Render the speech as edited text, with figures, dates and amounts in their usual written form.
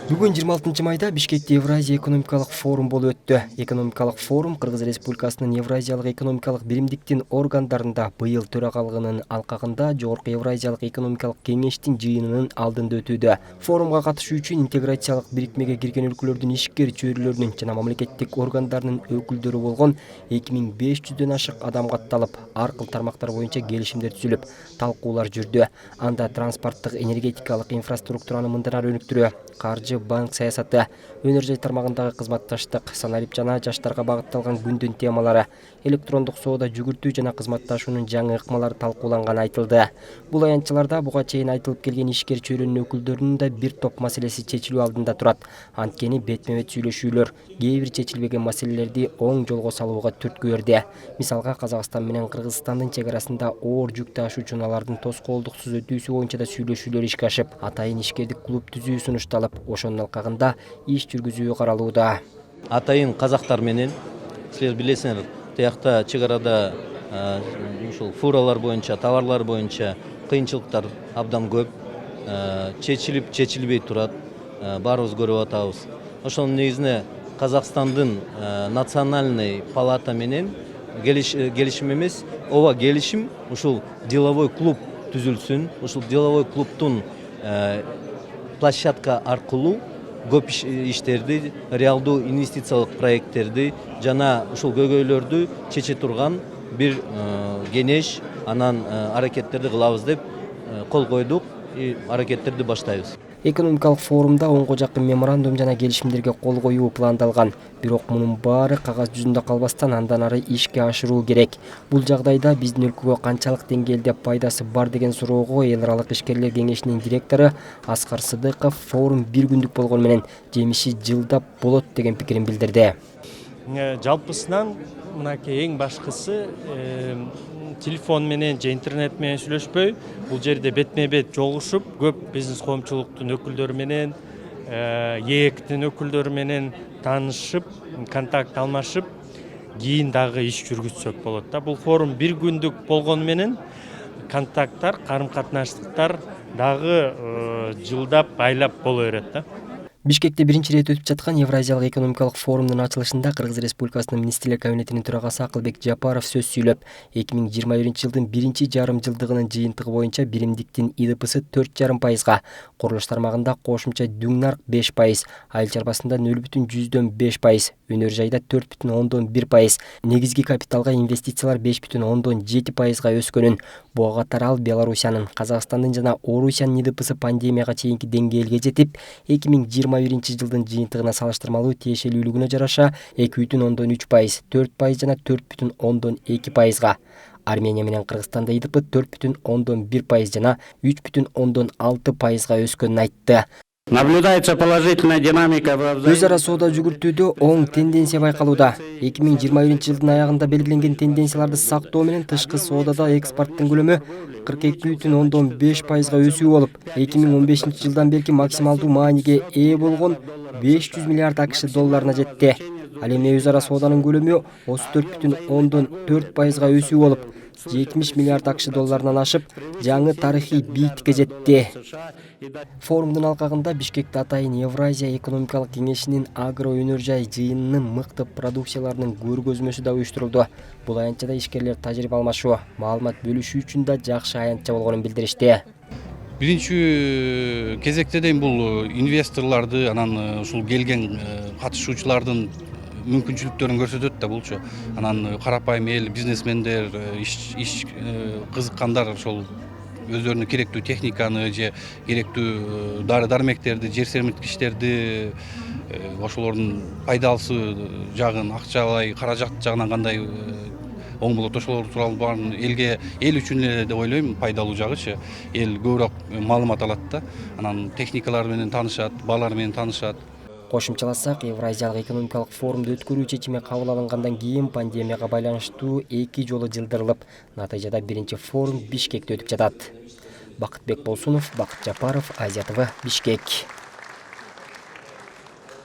Бүгін 26 майда Бишкекте Евразия экономикалық форум болуп өттү. Экономикалық форум Кыргыз Республикасынын Евразиялык экономикалық биримдиктин органдарында быйыл төрагалыгынын алкагында Жогорку Евразиялык экономикалық кеңештин жыйынынын алдында өтүүдө. Форумга катышуу үчүн интеграциялык бирикмеге кирген өлкөлөрдүн ишкер чөйрөлөрүнүн жана мамлекеттик органдарынын өкүлдөрү болгон 2500дөн ашык адам катталып, ар кыл тармактар боюнча келишимдер түзүлүп, талкуулар жүрдү. Анда транспорттук, энергетикалык инфраструктураны мындан ары өнүктүрүү, каржы, банк саясаты, өнөр жай тармагындагы кызматташтык, саналип жана жаштарга багытталган күндүн темалары, электрондук соода, жүгүртүү жана кызматташуунун жаңы ыкмалары талкууланганы айтылды. Бул аянтчаларда буга чейин айтылып келген ишкер чөйрөнүн өкүлдөрүнүн да бир топ маселеси чечилүү алдында турат. Анткени бетме-бет сүйлөшүүлөр кээ бир чечилбеген маселелерди оң жолго салууга түрткү берди. Мисалга, Казакстан менен Кыргызстандын чек арасында оор жүк ташуучу унаалардын тоскоолдуксуз өтүүсү боюнча да сүйлөшүүлөр ишке ашып, атайын ишкердик клуб түзүү сунушталып, ошонун алкагында иш жүргүзүү каралууда. Атайын казактар менен силер билесиңер, тиякта чек арада ушул фуралар боюнча, товарлар боюнча кыйынчылыктар абдан көп, чечилип чечилбей турат, баарыбыз көрүп атабыз. Ошонун негизинде Казакстандын национальный палата менен келишим эмес, ооба келишим, ушул деловой клуб түзүлсүн. Ушул деловой клубтун площадка аркылуу көп иштерди, реалдуу инвестициялык проекттерди жана ушул көйгөйлөрдү чече турган бир кеңеш, анан аракеттерди кылабыз деп кол койдук и аракеттерди баштайбыз. Экономикалык форумда онго жакын меморандум жана келишимдерге кол коюу пландалган. Бирок мунун баары кагаз жүзүндө калбастан андан ары ишке ашыруу керек. Бул жагдайда биздин өлкөгө канчалык деңгээлде пайдасы бар деген суроого эл аралык ишкерлер кеңешинин директору Аскар Сыдыков форум бир күндүк болгону менен жемиши жылдап болот деген пикирин билдирди. Жалпысынан мынакей эң башкысы телефон менен же интернет менен сүйлөшпөй, бул жерде бетме-бет жолугушуп, көп бизнес коомчулуктун өкүлдөрү менен, ээктин өкүлдөрү менен таанышып, контакт алмашып, кийин дагы иш жүргүзсөк болот да. Бул форум бир күндүк болгону менен контакттар, карым-катнаштыктар дагы жылдап, айлап боло берет да. Бишкекте биринчи ирет өтүп жаткан Евразиялык экономикалык форумдун ачылышында Кыргыз Республикасынын Министрлер кабинетинин төрагасы Акылбек Жапаров сөз сүйлөп, 2021-жылдын биринчи жарым жылдыгынын жыйынтыгы боюнча биримдиктин ИДПсы 4,5%, курулуш тармагында кошумча дүң нарк 5%, айыл чарбасында 0,5%, өнөр жайда 4,1%, негизги капиталга инвестициялар 5,7%га өскөнүн, буга катар ал Белоруссиянын, Казакстандын жана Орусиянын ИДПсы пандемияга чейинки деңгээлге жетип, 2021-жылдын жыйынтыгына салыштырмалуу тиешелүүлүгүнө жараша 2,3%, 4% жана 4,2%га. Армения менен Кыргызстанда ИДП 4,1% жана 3,6%га өскөнүн айтты. Наблюдается положительная динамика в Өз ара соода жүгүртүүдө оң тенденция байкалууда. 2021-жылдын аягында белгиленген тенденцияларды сактоо менен тышкы соодада экспорттун көлөмү 42,5%га өсүү болуп, 2015-жылдан берки максималдуу мааниге ээ болгон 500 миллиард АКШ долларына жетти. Ал эми өз ара сооданын көлөмү 34,4%га өсүү болуп, 70 миллиард АКШ долларынан ашып, жаңы тарыхый бийтикке жетти. Форумдун алкагында Бишкекте атайын Евразия экономикалык кеңешинин агро өнөр жай жыйынынын мыкты продукцияларынын көргөзмөсү да уюштурулду. Бул аянтчада ишкерлер тажрыйба алмашуу, маалымат бөлүшүү үчүн да жакшы аянтча болгонун билдиришти. Биринчи кезекте дейм бул инвесторлорду, анан ушул келген катышуучулардын мүмкүнчүлүктөрүн көрсөтөт да булчу. Анан карапайым эл, бизнесмендер, иш кызыккандар ошол өздөрүнө керектүү техниканы же керектүү дары-дармектерди, жер сермиткичтерди, ошолордун пайдалысы жагын, акчалай каражат жагынан кандай оң болот, ошолор тууралуу баарын эл үчүн эле деп ойлойм, пайдалуу жагычы. Эл көбүрөөк маалымат алат да, анан техникалар менен таанышат, баалар менен таанышат. Кошумчаласак, Евразиялык экономикалык форумду өткөрүү чечими кабыл алынгандан кийин пандемияга байланыштуу 2 жолу жылдырылып, натыйжада биринчи форум Бишкекте өтүп жатат. Бакытбек Болсунов, Бакыт Жапаров, Азия ТВ, Бишкек.